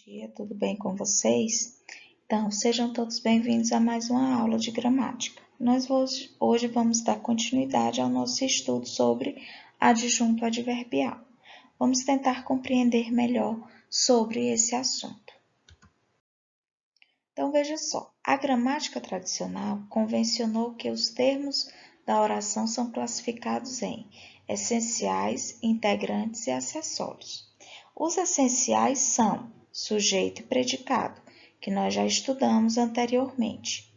dia, tudo bem com vocês? Então, sejam todos bem-vindos a mais uma aula de gramática. Nós hoje vamos dar continuidade ao nosso estudo sobre adjunto adverbial. Vamos tentar compreender melhor sobre esse assunto. Então, veja só, a gramática tradicional convencionou que os termos da oração são classificados em essenciais, integrantes e acessórios. Os essenciais são sujeito e predicado, que nós já estudamos anteriormente.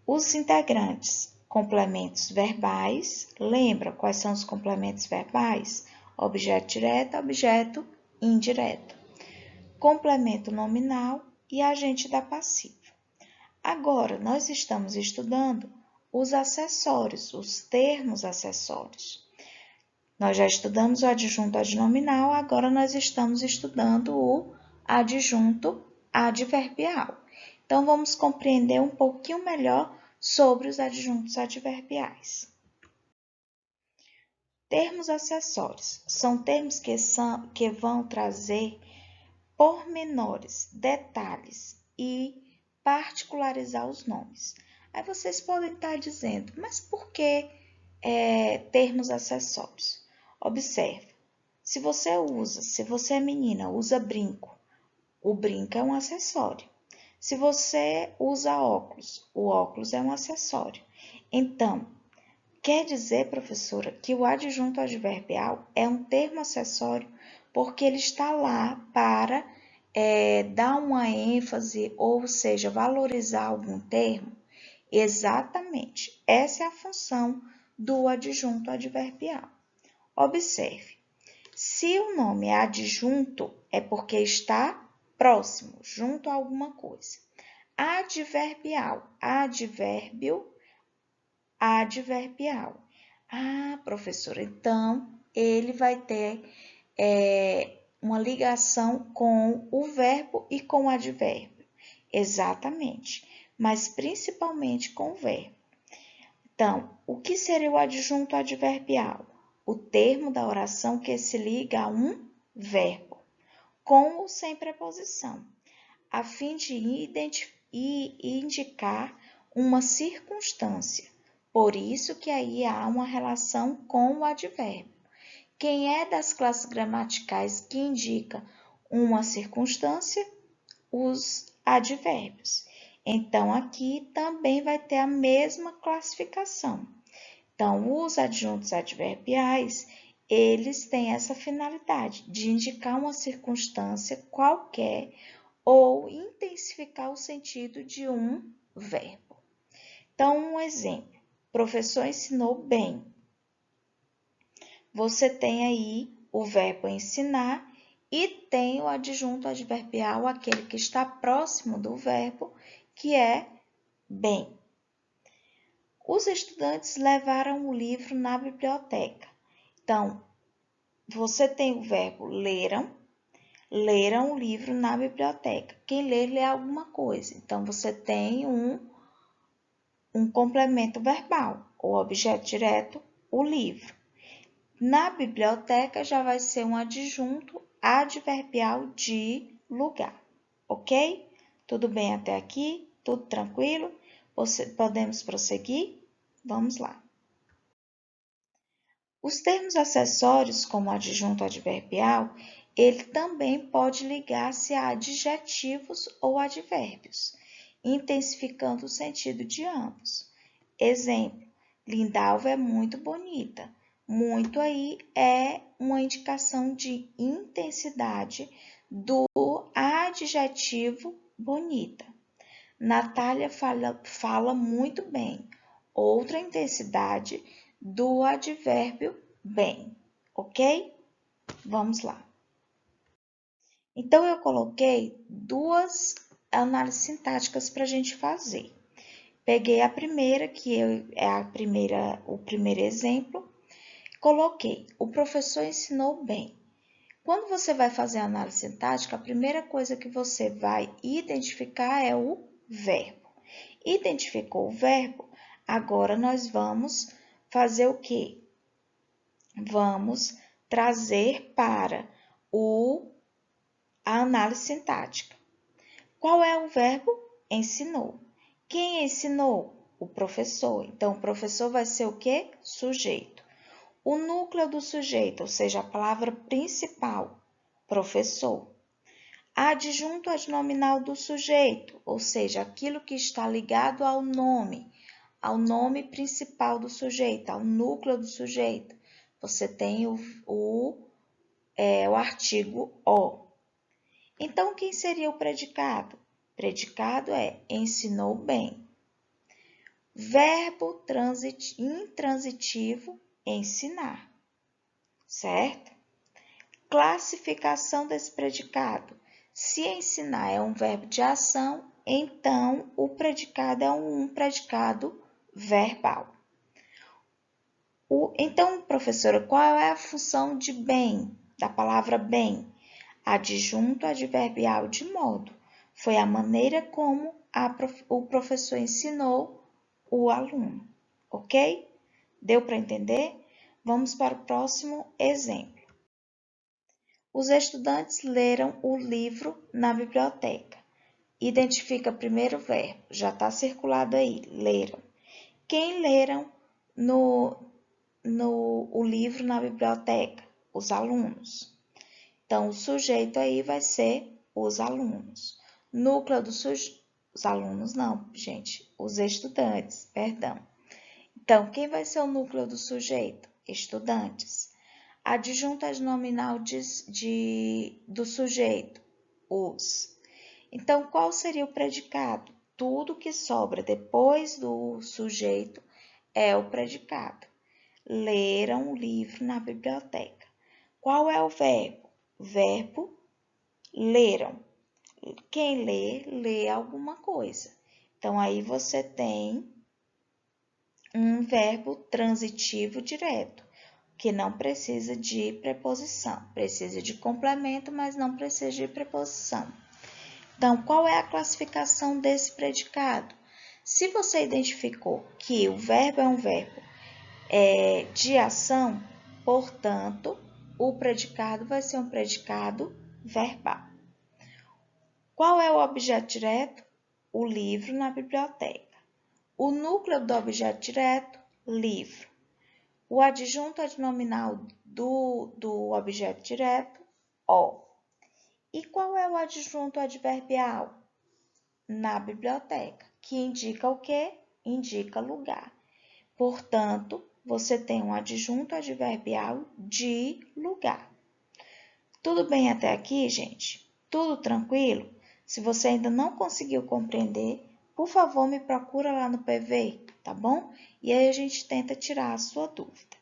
Os integrantes, complementos verbais. Lembra quais são os complementos verbais? Objeto direto, objeto indireto. Complemento nominal e agente da passiva. Agora, nós estamos estudando os acessórios, os termos acessórios. Nós já estudamos o adjunto adnominal, agora nós estamos estudando o adjunto adverbial. Então, vamos compreender um pouquinho melhor sobre os adjuntos adverbiais. Termos acessórios são termos que vão trazer pormenores, detalhes e particularizar os nomes. Aí vocês podem estar dizendo, mas por que termos acessórios? Observe, se você é menina, usa brinco, o brinco é um acessório. Se você usa óculos, o óculos é um acessório. Então, quer dizer, professora, que o adjunto adverbial é um termo acessório porque ele está lá para dar uma ênfase, ou seja, valorizar algum termo? Exatamente, essa é a função do adjunto adverbial. Observe, se o nome é adjunto, é porque está próximo, junto a alguma coisa. Adverbial, advérbio, adverbial. Ah, professora, então ele vai ter uma ligação com o verbo e com o advérbio. Exatamente, mas principalmente com o verbo. Então, o que seria o adjunto adverbial? O termo da oração que se liga a um verbo, com ou sem preposição, a fim de indicar uma circunstância. Por isso que aí há uma relação com o advérbio. Quem é das classes gramaticais que indica uma circunstância? Os advérbios. Então, aqui também vai ter a mesma classificação. Então, os adjuntos adverbiais, eles têm essa finalidade de indicar uma circunstância qualquer ou intensificar o sentido de um verbo. Então, um exemplo, o professor ensinou bem. Você tem aí o verbo ensinar e tem o adjunto adverbial, aquele que está próximo do verbo, que é bem. Os estudantes levaram o livro na biblioteca. Então, você tem o verbo leram o livro na biblioteca. Quem lê alguma coisa. Então, você tem um complemento verbal, o objeto direto, o livro. Na biblioteca já vai ser um adjunto adverbial de lugar, ok? Tudo bem até aqui? Tudo tranquilo? Podemos prosseguir? Vamos lá. Os termos acessórios, como adjunto adverbial, ele também pode ligar-se a adjetivos ou advérbios, intensificando o sentido de ambos. Exemplo, Lindalva é muito bonita. Muito aí é uma indicação de intensidade do adjetivo bonita. Natália fala muito bem. Outra intensidade do advérbio bem, ok? Vamos lá. Então, eu coloquei duas análises sintáticas para a gente fazer. Peguei a primeira, que é o primeiro exemplo, coloquei, o professor ensinou bem. Quando você vai fazer a análise sintática, a primeira coisa que você vai identificar é o verbo. Identificou o verbo, agora nós vamos fazer o quê? Vamos trazer para o A análise sintática. Qual é o verbo? Ensinou. Quem ensinou? O professor. Então, o professor vai ser o quê? Sujeito. O núcleo do sujeito, ou seja, a palavra principal, professor. Adjunto adnominal do sujeito, ou seja, aquilo que está ligado ao nome principal do sujeito, ao núcleo do sujeito. Você tem o artigo o. Então, quem seria o predicado? Predicado é ensinou bem. Verbo intransitivo, ensinar, certo? Classificação desse predicado. Se ensinar é um verbo de ação, então o predicado é um predicado verbal. Então, professora, qual é a função de bem, da palavra bem? Adjunto adverbial de modo. Foi a maneira como o professor ensinou o aluno, ok? Deu para entender? Vamos para o próximo exemplo. Os estudantes leram o livro na biblioteca. Identifica primeiro o verbo, já está circulado aí, leram. Quem leram o livro na biblioteca? Os alunos. Então, o sujeito aí vai ser os alunos. Núcleo do sujeito. Os alunos não, gente, os estudantes, perdão. Então, quem vai ser o núcleo do sujeito? Estudantes. Adjunto adnominal do sujeito, os. Então, qual seria o predicado? Tudo que sobra depois do sujeito é o predicado. Leram o livro na biblioteca. Qual é o verbo? Verbo leram. Quem lê, lê alguma coisa. Então, aí você tem um verbo transitivo direto, que não precisa de preposição. Precisa de complemento, mas não precisa de preposição. Então, qual é a classificação desse predicado? Se você identificou que o verbo é um verbo de ação, portanto, o predicado vai ser um predicado verbal. Qual é o objeto direto? O livro na biblioteca. O núcleo do objeto direto, livro. O adjunto adnominal do objeto direto, o. E qual é o adjunto adverbial? Na biblioteca, que indica o quê? Indica lugar. Portanto, você tem um adjunto adverbial de lugar. Tudo bem até aqui, gente? Tudo tranquilo? Se você ainda não conseguiu compreender, por favor, me procura lá no PV, tá bom? E aí a gente tenta tirar a sua dúvida.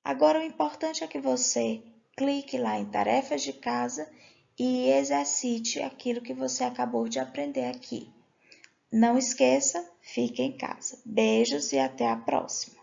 Agora, o importante é que você clique lá em tarefas de casa e exercite aquilo que você acabou de aprender aqui. Não esqueça, fique em casa. Beijos e até a próxima!